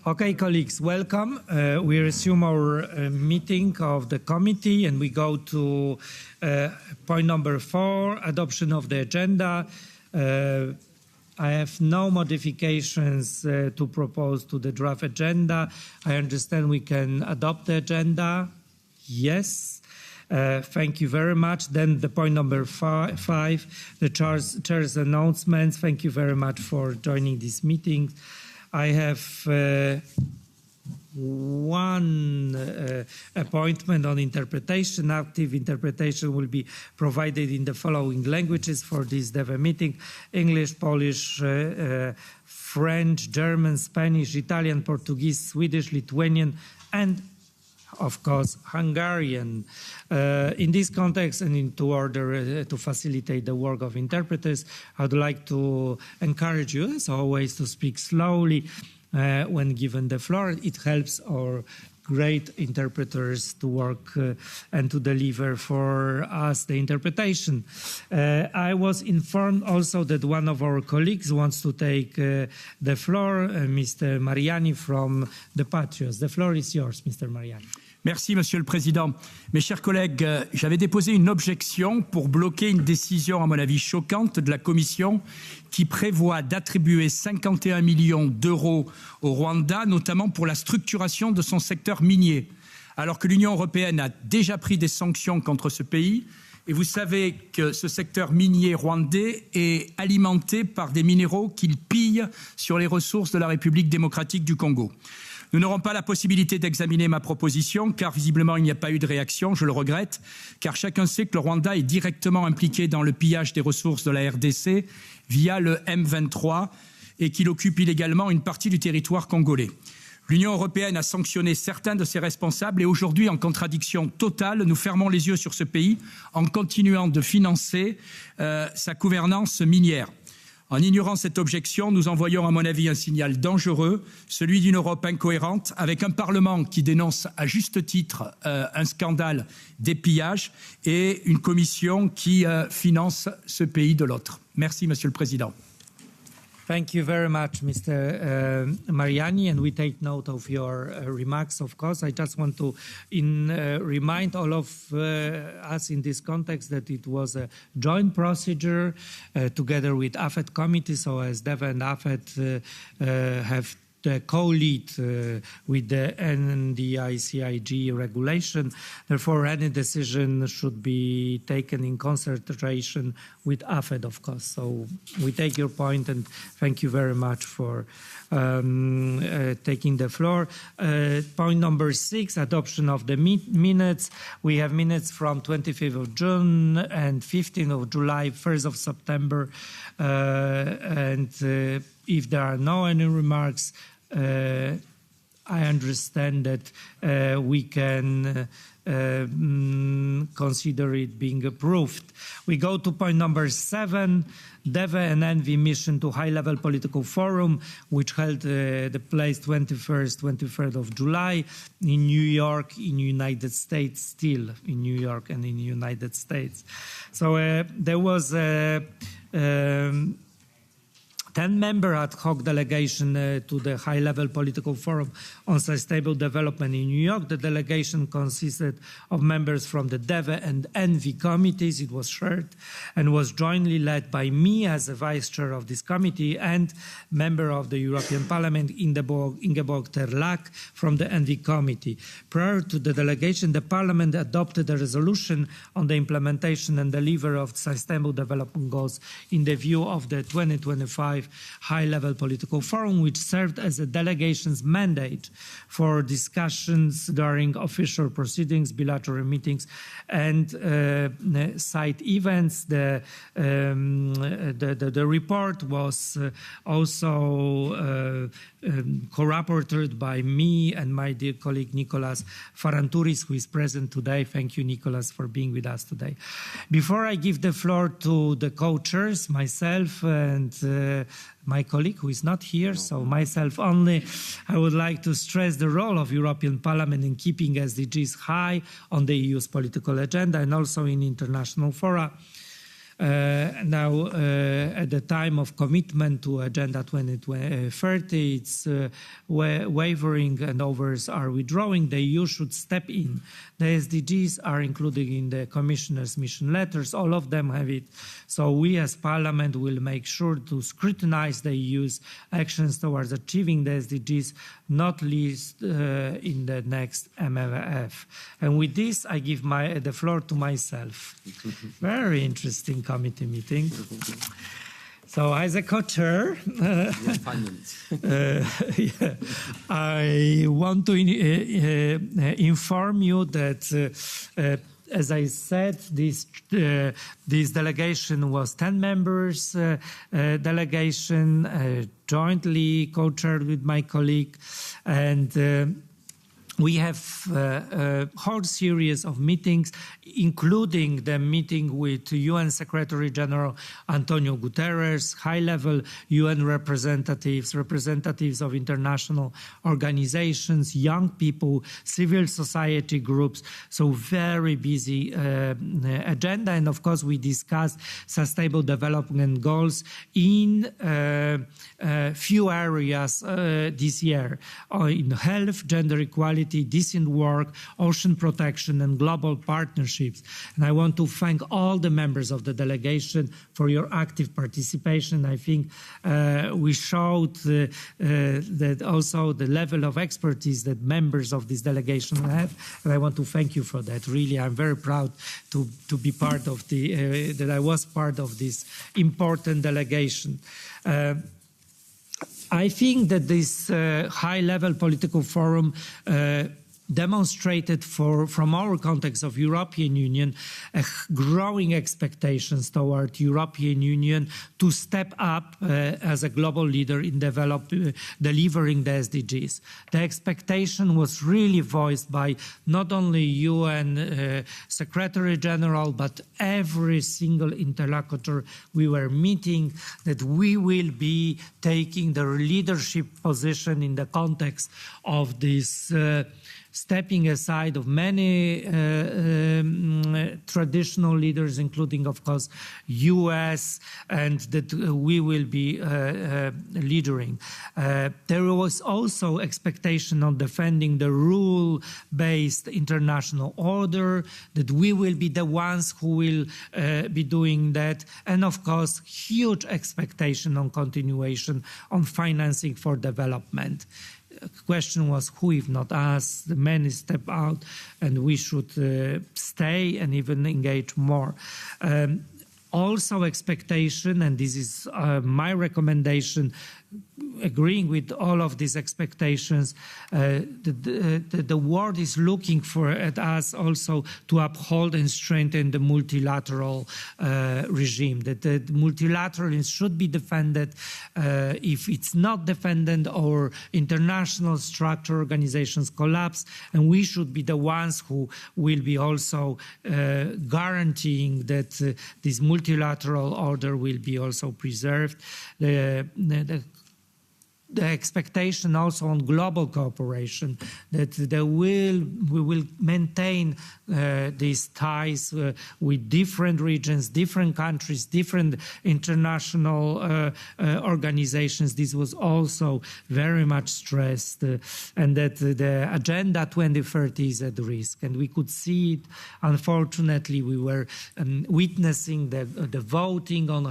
Okay, colleagues, welcome. We resume our meeting of the committee and we go to point number 4, adoption of the agenda. I have no modifications to propose to the draft agenda. I understand we can adopt the agenda. Yes. Thank you very much. Then the point number 5, the chair's announcements. Thank you very much for joining this meeting. I have one appointment on interpretation. Active interpretation will be provided in the following languages for this DEVE meeting: English, Polish, French, German, Spanish, Italian, Portuguese, Swedish, Lithuanian, and of course, Hungarian. In this context and in order to facilitate the work of interpreters, I would like to encourage you, as always, to speak slowly when given the floor. It helps our great interpreters to work and to deliver for us the interpretation. I was informed also that one of our colleagues wants to take the floor, Mr. Mariani from the Patriots. The floor is yours, Mr. Mariani. Merci, Monsieur le Président. Mes chers collègues, j'avais déposé une objection pour bloquer une décision, à mon avis, choquante de la Commission qui prévoit d'attribuer 51 millions d'euros au Rwanda, notamment pour la structuration de son secteur minier, alors que l'Union européenne a déjà pris des sanctions contre ce pays. Et vous savez que ce secteur minier rwandais est alimenté par des minéraux qu'il pille sur les ressources de la République démocratique du Congo. Nous n'aurons pas la possibilité d'examiner ma proposition car visiblement il n'y a pas eu de réaction, je le regrette, car chacun sait que le Rwanda est directement impliqué dans le pillage des ressources de la RDC via le M23 et qu'il occupe illégalement une partie du territoire congolais. L'Union européenne a sanctionné certains de ses responsables et aujourd'hui, en contradiction totale, nous fermons les yeux sur ce pays en continuant de financer sa gouvernance minière. En ignorant cette objection, nous envoyons à mon avis un signal dangereux, celui d'une Europe incohérente, avec un Parlement qui dénonce à juste titre un scandale des pillages et une Commission qui finance ce pays de l'autre. Merci, Monsieur le Président. Thank you very much, Mr. Mariani, and we take note of your remarks, of course. I just want to remind all of us in this context that it was a joint procedure together with AFET committee, so as DEVE and AFET have the co-lead with the NDICIG regulation. Therefore, any decision should be taken in consultation with AFET, of course. So we take your point and thank you very much for taking the floor. Point number 6, adoption of the minutes. We have minutes from 25th of June and 15th of July, 1st of September. If there are no any remarks, I understand that we can consider it being approved. We go to point number 7, DEVE and ENVI mission to high-level political forum, which held the place 21st, 23rd of July in New York, in United States, still in New York and in the United States. So there was a 10-member ad hoc delegation to the high-level political forum on sustainable development in New York. The delegation consisted of members from the DEVE and ENVI committees. It was shared and was jointly led by me as a vice chair of this committee and member of the European Parliament, Ingeborg Terlak, from the ENVI committee. Prior to the delegation, the Parliament adopted a resolution on the implementation and delivery of sustainable development goals in the view of the 2025 high-level political forum, which served as a delegation's mandate for discussions during official proceedings, bilateral meetings, and side events. The report was also co-rapported by me and my dear colleague Nicolas Farantouris, who is present today. Thank you, Nicolas, for being with us today. Before I give the floor to the co-chairs, myself and my colleague who is not here, so myself only, I would like to stress the role of European Parliament in keeping SDGs high on the EU's political agenda and also in international fora. Now, at the time of commitment to Agenda 2030, it's wavering and others are withdrawing. The EU should step in. The SDGs are included in the Commissioner's mission letters. All of them have it. So we as Parliament will make sure to scrutinize the EU's actions towards achieving the SDGs, not least in the next MFF. And with this, I give the floor to myself. Very interesting committee meeting. So as a co-chair, I want to inform you that as I said, this delegation was 10 members delegation, jointly co-chaired with my colleague, and we have a whole series of meetings, including the meeting with UN Secretary General Antonio Guterres, high-level UN representatives, representatives of international organizations, young people, civil society groups. So very busy agenda. And of course, we discussed sustainable development goals in few areas this year, in health, gender equality, decent work, ocean protection, and global partnerships. And I want to thank all the members of the delegation for your active participation. I think we showed that also the level of expertise that members of this delegation have, and I want to thank you for that. Really, I'm very proud to be part of that I was part of this important delegation. I think that this high-level political forum demonstrated from our context of European Union growing expectations toward European Union to step up as a global leader in delivering the SDGs. The expectation was really voiced by not only UN Secretary General, but every single interlocutor we were meeting, that we will be taking the leadership position in the context of this stepping aside of many traditional leaders, including, of course, US, and that we will be leading. There was also expectation on defending the rule-based international order, that we will be the ones who will be doing that, and of course, huge expectation on continuation on financing for development. Question was, who if not us? The many step out, and we should stay and even engage more. Also expectation, and this is my recommendation, agreeing with all of these expectations, the world is looking at us also to uphold and strengthen the multilateral regime, that the multilateralism should be defended. If it's not defended, or international structure organizations collapse, and we should be the ones who will be also guaranteeing that this multilateral order will be also preserved. The expectation also on global cooperation, that we will maintain these ties with different regions, different countries, different international organizations. This was also very much stressed, and that the Agenda 2030 is at risk. And we could see it. Unfortunately, we were witnessing the voting on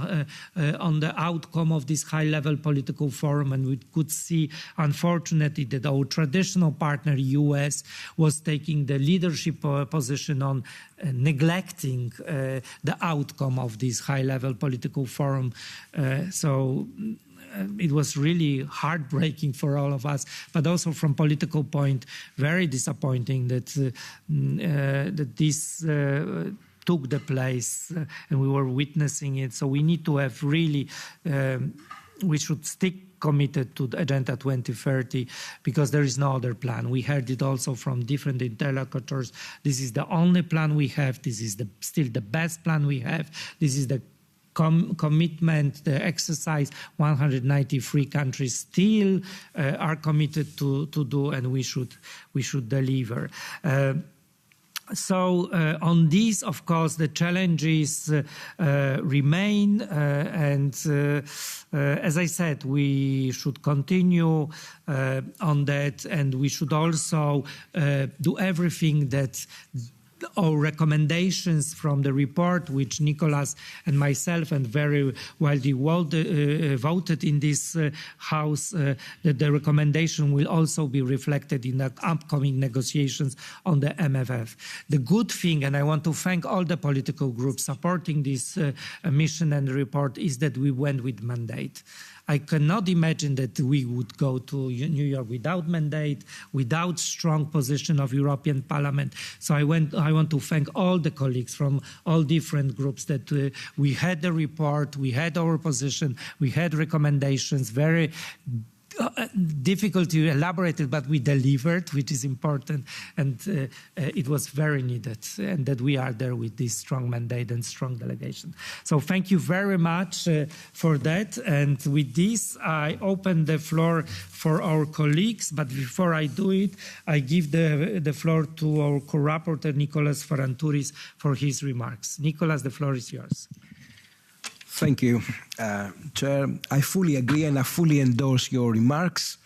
the outcome of this high-level political forum, and we could see, unfortunately, that our traditional partner, US, was taking the leadership position on neglecting the outcome of this high-level political forum. So it was really heartbreaking for all of us, but also from political point, very disappointing that that this took the place, and we were witnessing it. So we need to have really, we should stick committed to the Agenda 2030, because there is no other plan. We heard it also from different interlocutors. This is the only plan we have. This is still the best plan we have. This is the commitment, the exercise 193 countries still are committed to do, and we should deliver. So on this, of course, the challenges remain, and as I said, we should continue on that, and we should also do everything that our recommendations from the report, which Nicolas and myself and very widely voted in this House, that the recommendation will also be reflected in the upcoming negotiations on the MFF. The good thing, and I want to thank all the political groups supporting this mission and report, is that we went with mandate. I cannot imagine that we would go to New York without mandate, without strong position of European Parliament. So I want to thank all the colleagues from all different groups that we had the report, we had our position, we had recommendations, very difficult to elaborate it, but we delivered, which is important, and it was very needed, and that we are there with this strong mandate and strong delegation. So thank you very much for that, and with this I open the floor for our colleagues, but before I do it, I give the floor to our co-rapporteur Nicolas Farantouris for his remarks. Nicolas, the floor is yours. Thank you, Chair. I fully agree and I fully endorse your remarks.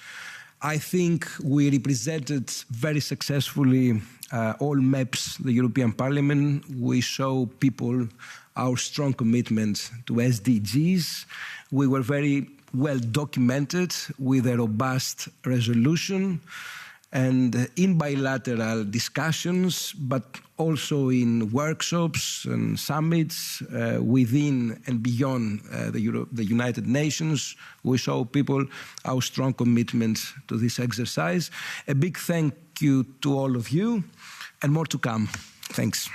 I think we represented very successfully all MEPs, the European Parliament. We show people our strong commitment to SDGs. We were very well documented with a robust resolution and in bilateral discussions, but also in workshops and summits within and beyond the United Nations. We show people our strong commitment to this exercise. A big thank you to all of you, and more to come. Thanks.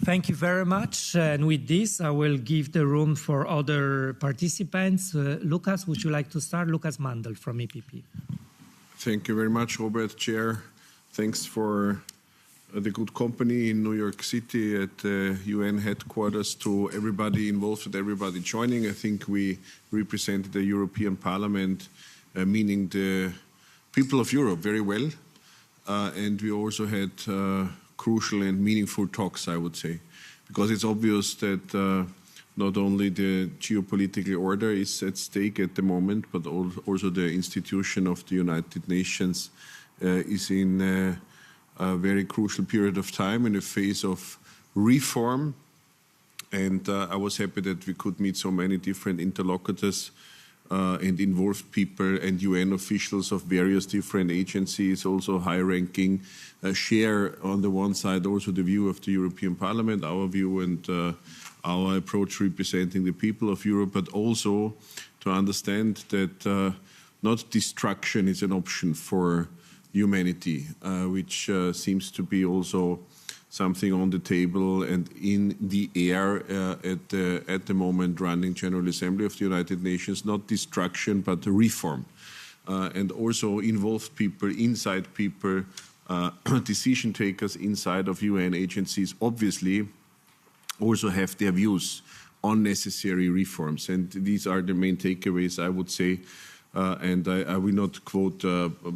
Thank you very much. And with this, I will give the room for other participants. Lucas, would you like to start? Lucas Mandel from EPP. Thank you very much, Robert, Chair. Thanks for the good company in New York City at the UN headquarters, to everybody involved and everybody joining. I think we represented the European Parliament, meaning the people of Europe, very well. And we also had crucial and meaningful talks, I would say, because it's obvious that not only the geopolitical order is at stake at the moment, but also the institution of the United Nations is in a very crucial period of time, in a phase of reform. And I was happy that we could meet so many different interlocutors and involved people and UN officials of various different agencies, also high-ranking, share on the one side also the view of the European Parliament, our view and our approach representing the people of Europe, but also to understand that not destruction is an option for humanity, which seems to be also something on the table and in the air at the moment running General Assembly of the United Nations, not destruction, but reform. And also involved people, inside people, decision takers inside of UN agencies, obviously also have their views on necessary reforms. And these are the main takeaways, I would say. And I will not quote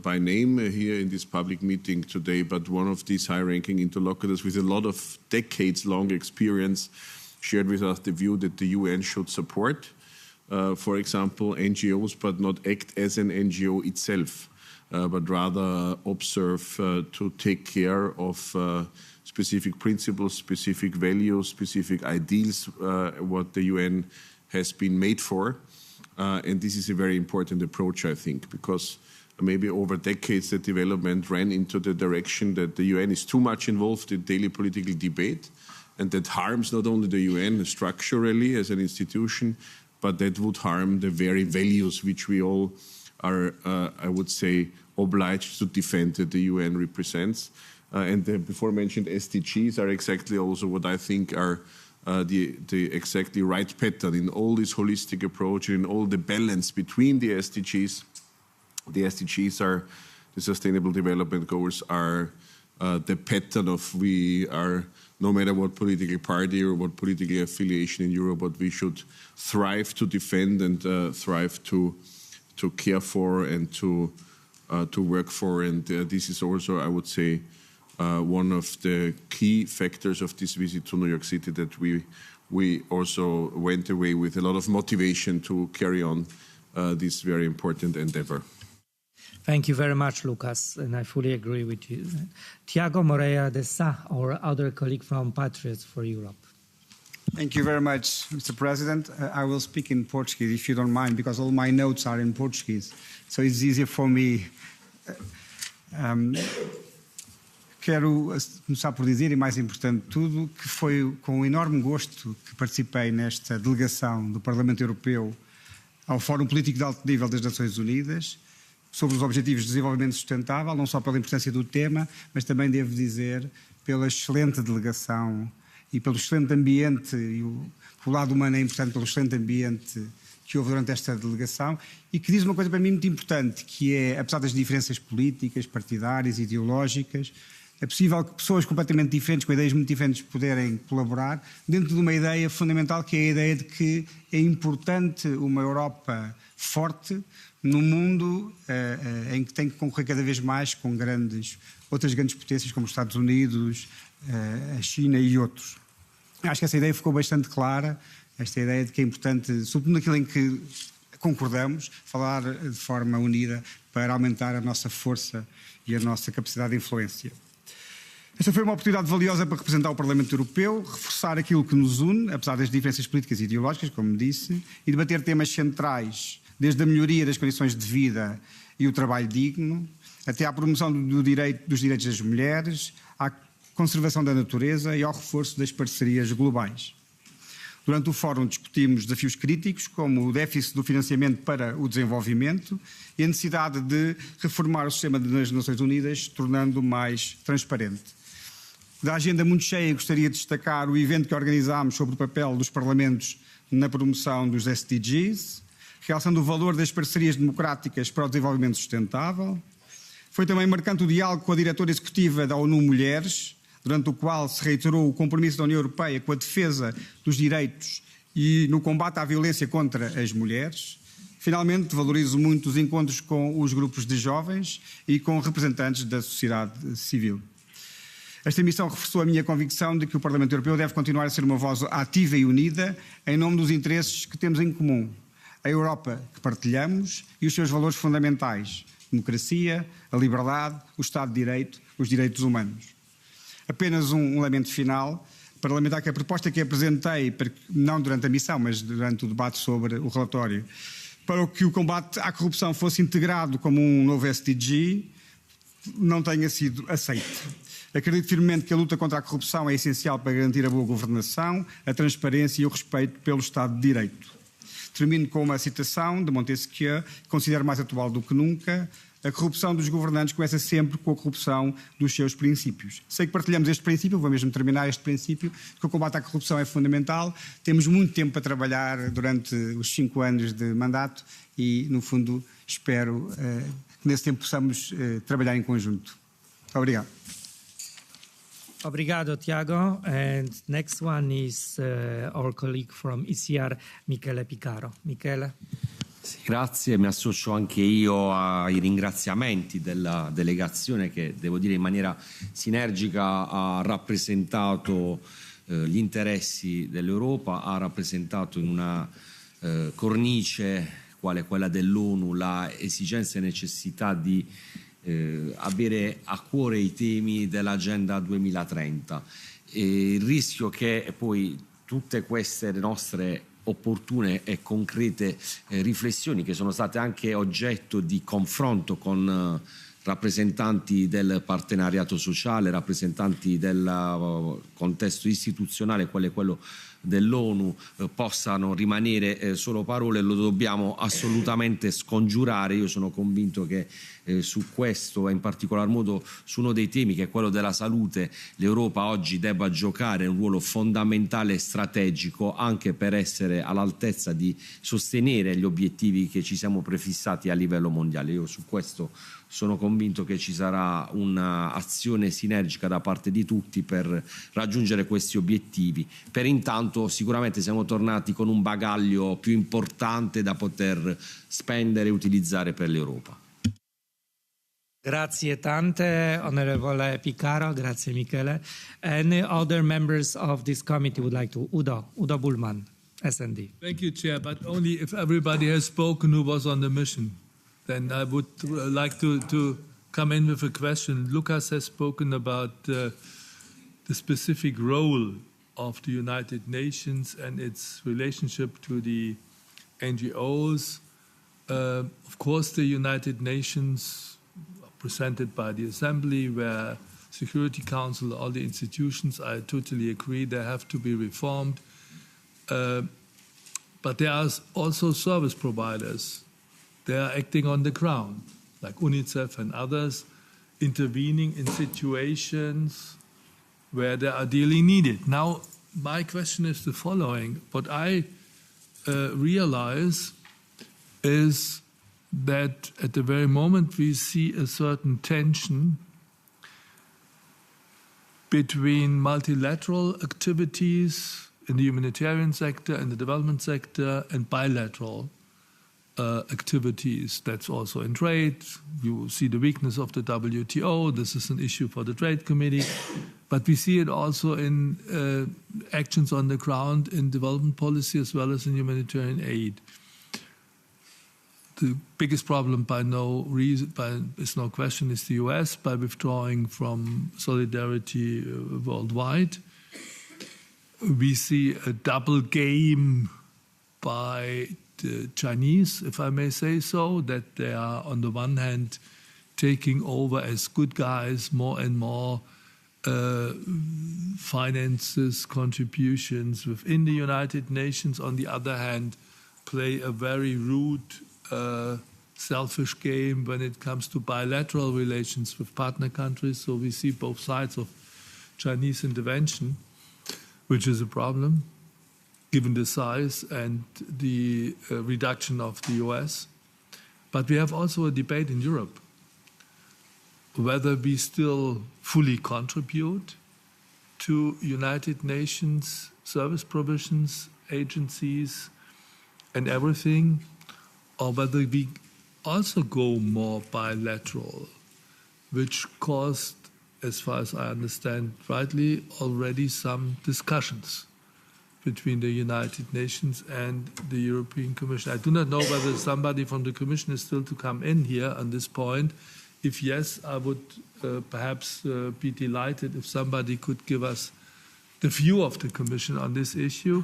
by name here in this public meeting today, but one of these high-ranking interlocutors with a lot of decades-long experience shared with us the view that the UN should support, for example, NGOs, but not act as an NGO itself, but rather observe to take care of specific principles, specific values, specific ideals, what the UN has been made for. And this is a very important approach, I think, because maybe over decades the development ran into the direction that the UN is too much involved in daily political debate, and that harms not only the UN structurally as an institution, but that would harm the very values which we all are, I would say, obliged to defend that the UN represents. And the before mentioned SDGs are exactly also what I think are the exactly right pattern in all this holistic approach, in all the balance between the SDGs. The SDGs are, the Sustainable Development Goals are the pattern of we are, no matter what political party or what political affiliation in Europe, what we should thrive to defend and thrive to care for and to work for. And this is also, I would say, one of the key factors of this visit to New York City, that we also went away with a lot of motivation to carry on this very important endeavor. Thank you very much, Lucas, and I fully agree with you. Tiago Moreira de Sá, our other colleague from Patriots for Europe. Thank you very much, Mr. President. I will speak in Portuguese, if you don't mind, because all my notes are in Portuguese, so it's easier for me. Quero começar por dizer, e mais importante de tudo, que foi com enorme gosto que participei nesta delegação do Parlamento Europeu ao Fórum Político de Alto Nível das Nações Unidas sobre os Objetivos de Desenvolvimento Sustentável, não só pela importância do tema, mas também, devo dizer, pela excelente delegação e pelo excelente ambiente, e o lado humano é importante, pelo excelente ambiente que houve durante esta delegação, e que diz uma coisa para mim muito importante, que é, apesar das diferenças políticas, partidárias, ideológicas, é possível que pessoas completamente diferentes, com ideias muito diferentes, puderem colaborar dentro de uma ideia fundamental, que é a ideia de que é importante uma Europa forte num mundo em que tem que concorrer cada vez mais com outras grandes potências, como os Estados Unidos, a China e outros. Acho que essa ideia ficou bastante clara, esta ideia de que é importante, sobretudo naquilo em que concordamos, falar de forma unida para aumentar a nossa força e a nossa capacidade de influência. Esta foi uma oportunidade valiosa para representar o Parlamento Europeu, reforçar aquilo que nos une, apesar das diferenças políticas e ideológicas, como disse, e debater temas centrais, desde a melhoria das condições de vida e o trabalho digno, até à promoção dos direitos das mulheres, à conservação da natureza e ao reforço das parcerias globais. Durante o Fórum discutimos desafios críticos, como o déficit do financiamento para o desenvolvimento e a necessidade de reformar o sistema das Nações Unidas, tornando-o mais transparente. Da agenda muito cheia, gostaria de destacar o evento que organizámos sobre o papel dos Parlamentos na promoção dos SDGs, realçando o valor das parcerias democráticas para o desenvolvimento sustentável. Foi também marcante o diálogo com a diretora executiva da ONU Mulheres, durante o qual se reiterou o compromisso da União Europeia com a defesa dos direitos e no combate à violência contra as mulheres. Finalmente, valorizo muito os encontros com os grupos de jovens e com representantes da sociedade civil. Esta missão reforçou a minha convicção de que o Parlamento Europeu deve continuar a ser uma voz ativa e unida em nome dos interesses que temos em comum. A Europa que partilhamos e os seus valores fundamentais: democracia, a liberdade, o Estado de Direito, os direitos humanos. Apenas um lamento final, para lamentar que a proposta que apresentei, não durante a missão, mas durante o debate sobre o relatório, para que o combate à corrupção fosse integrado como um novo SDG, não tenha sido aceito. Acredito firmemente que a luta contra a corrupção é essencial para garantir a boa governação, a transparência e o respeito pelo Estado de Direito. Termino com uma citação de Montesquieu, que considero mais atual do que nunca: a corrupção dos governantes começa sempre com a corrupção dos seus princípios. Sei que partilhamos este princípio, vou mesmo terminar este princípio, que o combate à corrupção é fundamental. Temos muito tempo para trabalhar durante os 5 anos de mandato e, no fundo, espero que nesse tempo possamos trabalhar em conjunto. Obrigado. Obrigado, Tiago. And next one is our colleague from ECR, Michele Picaro. Michele. Sì, grazie, mi associo anche io ai ringraziamenti della delegazione che, devo dire, in maniera sinergica ha rappresentato gli interessi dell'Europa, ha rappresentato in una cornice quale quella dell'ONU la esigenza e necessità di avere a cuore i temi dell'Agenda 2030 e il rischio che poi tutte queste nostre opportune e concrete riflessioni, che sono state anche oggetto di confronto con rappresentanti del partenariato sociale, rappresentanti del contesto istituzionale quale quello dell'ONU, possano rimanere solo parole, lo dobbiamo assolutamente scongiurare. Io sono convinto che su questo e in particolar modo su uno dei temi, che è quello della salute, l'Europa oggi debba giocare un ruolo fondamentale e strategico anche per essere all'altezza di sostenere gli obiettivi che ci siamo prefissati a livello mondiale. Io su questo sono convinto che ci sarà un'azione sinergica da parte di tutti per raggiungere questi obiettivi. Per intanto sicuramente siamo tornati con un bagaglio più importante da poter spendere e utilizzare per l'Europa. Grazie tante, Onorevole Picaro. Grazie, Michele. Any other members of this committee would like to? Udo Bullman, SND. Thank you, Chair, but only if everybody has spoken who was on the mission. Then I would like to come in with a question. Lucas has spoken about the specific role of the United Nations and its relationship to the NGOs. Of course, the United Nations presented by the Assembly, where Security Council, all the institutions, I totally agree, they have to be reformed. But there are also service providers. They are acting on the ground, like UNICEF and others, intervening in situations where they are dearly needed. Now, my question is the following. What I realize is that at the very moment we see a certain tension between multilateral activities in the humanitarian sector and the development sector and bilateral activities. That's also in trade. You see the weakness of the WTO. This is an issue for the Trade Committee. But we see it also in actions on the ground in development policy as well as in humanitarian aid. The biggest problem is no question is the US by withdrawing from solidarity worldwide. We see a double game by the Chinese, if I may say so, that they are on the one hand taking over as good guys more and more finances, contributions within the United Nations. On the other hand, play a very rude selfish game when it comes to bilateral relations with partner countries. So we see both sides of Chinese intervention, which is a problem given the size and the reduction of the US. But we have also a debate in Europe whether we still fully contribute to United Nations service provisions, agencies, and everything, or whether we also go more bilateral, which caused, as far as I understand rightly, already some discussions between the United Nations and the European Commission. I do not know whether somebody from the Commission is still to come in here on this point. If yes, I would perhaps be delighted if somebody could give us the view of the Commission on this issue.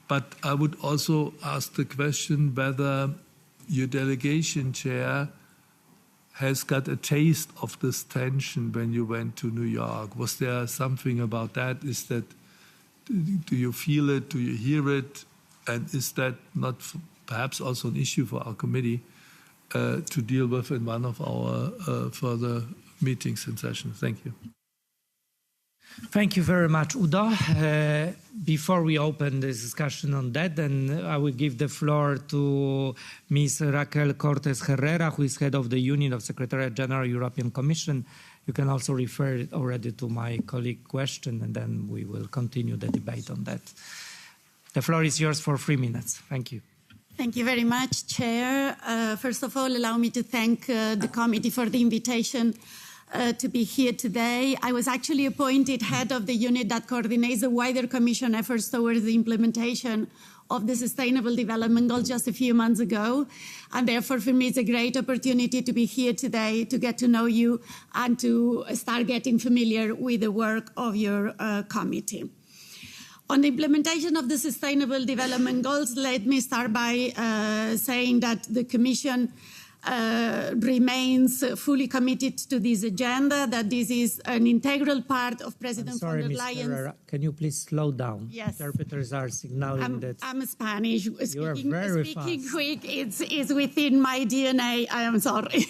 But I would also ask the question whether your delegation chair has got a taste of this tension when you went to New York. Was there something about that? Do you feel it? Do you hear it? And is that not perhaps also an issue for our committee to deal with in one of our further meetings and sessions? Thank you. Thank you very much, Udo. Before we open this discussion on that, then I will give the floor to Ms. Raquel Cortes Herrera, who is head of the Union of Secretariat General European Commission. You can also refer already to my colleague question, and then we will continue the debate on that. The floor is yours for 3 minutes. Thank you. Thank you very much, Chair. First of all, allow me to thank the committee for the invitation to be here today. I was actually appointed head of the unit that coordinates the wider Commission efforts towards the implementation of the Sustainable Development Goals just a few months ago. And therefore, for me, it's a great opportunity to be here today to get to know you and to start getting familiar with the work of your committee. On the implementation of the Sustainable Development Goals, let me start by saying that the Commission remains fully committed to this agenda, that this is an integral part of President von der Leyen's... Herrera, can you please slow down? Yes. Interpreters are signaling that... I'm Spanish. You are very speaking fast. quick is within my DNA. I am sorry.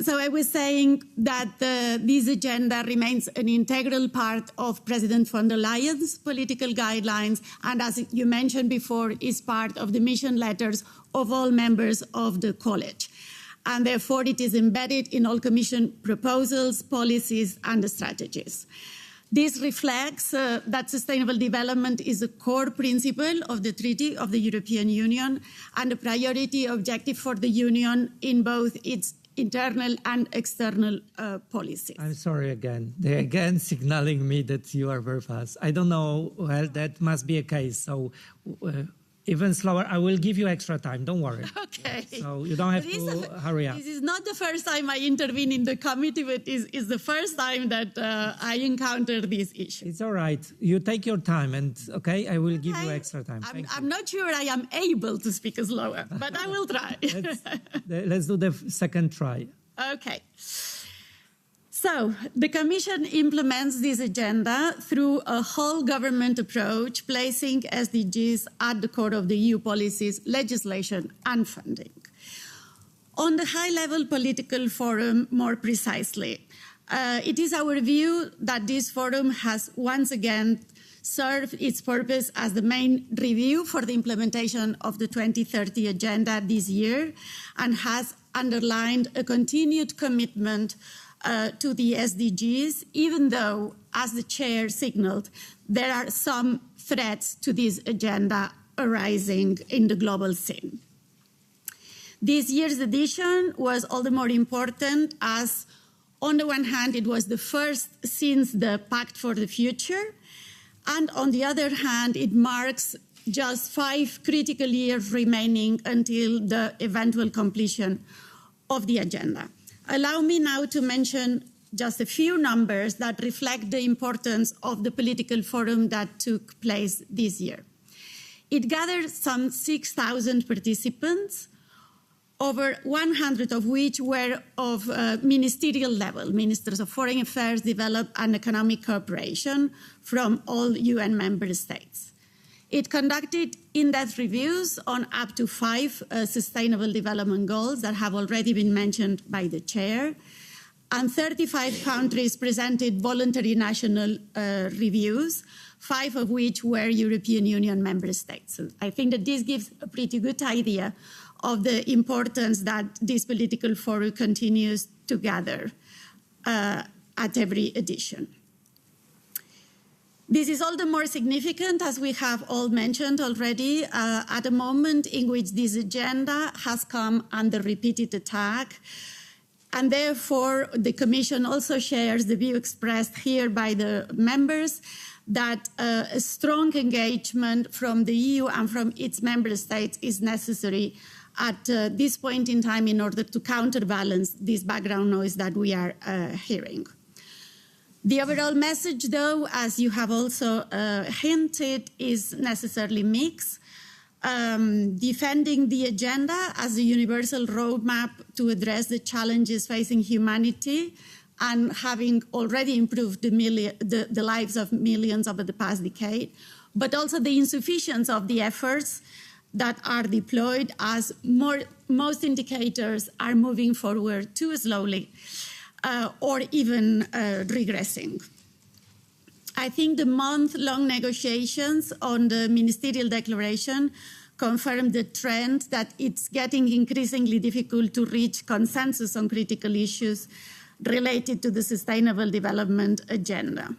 So I was saying that this agenda remains an integral part of President von der Leyen's political guidelines, and as you mentioned before, is part of the mission letters of all members of the College. And therefore, it is embedded in all Commission proposals, policies, and strategies. This reflects that sustainable development is a core principle of the Treaty of the European Union and a priority objective for the Union in both its internal and external policies. I'm sorry again. They're again signaling me that you are very fast. I don't know. Well, that must be a case. So even slower. I will give you extra time. Don't worry. Okay. So you don't have to hurry up. This is not the first time I intervene in the committee, but it's the first time that I encounter this issue. It's all right. You take your time, and okay, I will give you extra time. I'm not sure I am able to speak slower, but I will try. Let's do the second try. Okay. So the Commission implements this agenda through a whole government approach, placing SDGs at the core of the EU policies, legislation, and funding. On the high-level political forum, more precisely, it is our view that this forum has once again served its purpose as the main review for the implementation of the 2030 agenda this year and has underlined a continued commitment to the SDGs, even though, as the chair signaled, there are some threats to this agenda arising in the global scene. This year's edition was all the more important as, on the one hand, it was the first since the Pact for the Future, and on the other hand, it marks just 5 critical years remaining until the eventual completion of the agenda. Allow me now to mention just a few numbers that reflect the importance of the political forum that took place this year. It gathered some 6,000 participants, over 100 of which were of ministerial level, ministers of foreign affairs, development and economic cooperation from all UN member states. It conducted in-depth reviews on up to 5 sustainable development goals that have already been mentioned by the chair, and 35 countries presented voluntary national reviews, 5 of which were European Union member states. So I think that this gives a pretty good idea of the importance that this political forum continues to gather at every edition. This is all the more significant, as we have all mentioned already, at a moment in which this agenda has come under repeated attack. And therefore, the Commission also shares the view expressed here by the members that a strong engagement from the EU and from its member states is necessary at this point in time in order to counterbalance this background noise that we are hearing. The overall message, though, as you have also hinted, is necessarily mixed. Defending the agenda as a universal roadmap to address the challenges facing humanity and having already improved the lives of millions over the past decade, but also the insufficiency of the efforts that are deployed as most indicators are moving forward too slowly. Or even regressing. I think the month-long negotiations on the ministerial declaration confirm the trend that it's getting increasingly difficult to reach consensus on critical issues related to the Sustainable Development Agenda.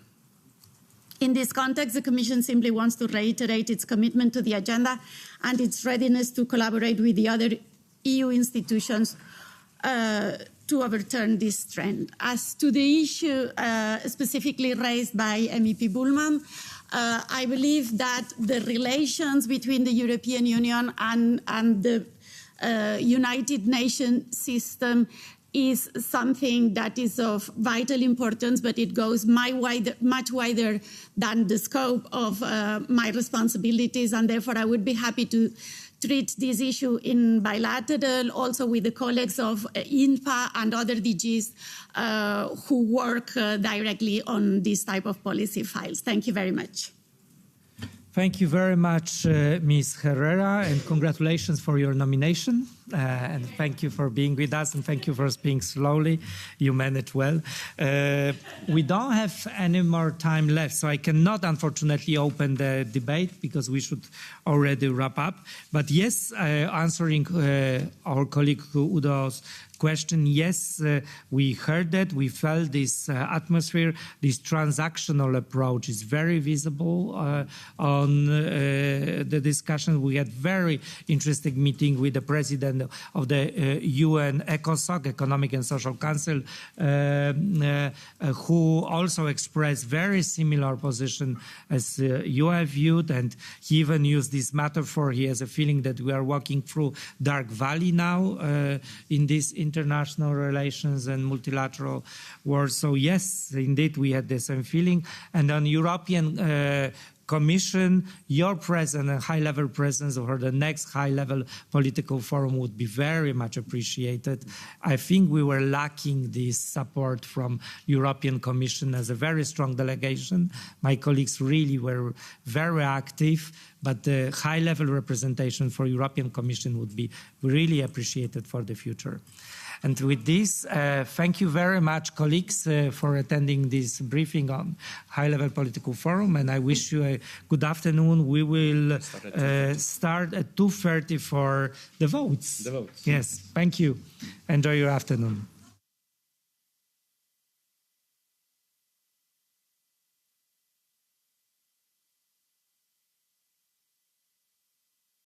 In this context, the Commission simply wants to reiterate its commitment to the agenda and its readiness to collaborate with the other EU institutions to overturn this trend. As to the issue specifically raised by MEP Bullmann, I believe that the relations between the European Union and the United Nations system is something that is of vital importance, but it goes much wider than the scope of my responsibilities, and therefore I would be happy to treat this issue in bilateral, also with the colleagues of INPA and other DGs who work directly on this type of policy files. Thank you very much. Thank you very much, Ms. Herrera, and congratulations for your nomination. And thank you for being with us, and thank you for speaking slowly. You managed well. We don't have any more time left, so I cannot, unfortunately, open the debate because we should already wrap up. But yes, answering our colleague Udo's question, yes, we heard that, we felt this atmosphere, this transactional approach is very visible on the discussion. We had very interesting meeting with the president of the UN ECOSOC, Economic and Social Council, who also expressed very similar position as you have viewed, and he even used this metaphor. He has a feeling that we are walking through dark valley now in these international relations and multilateral world. So yes, indeed, we had the same feeling. And on European Commission, your presence and high-level presence for the next high-level political forum would be very much appreciated. I think we were lacking this support from European Commission as a very strong delegation. My colleagues really were very active, but the high-level representation for European Commission would be really appreciated for the future. And with this, thank you very much, colleagues, for attending this briefing on High-Level Political Forum, and I wish you a good afternoon. We will start at 2:30 for the votes. Yes, thank you. Enjoy your afternoon.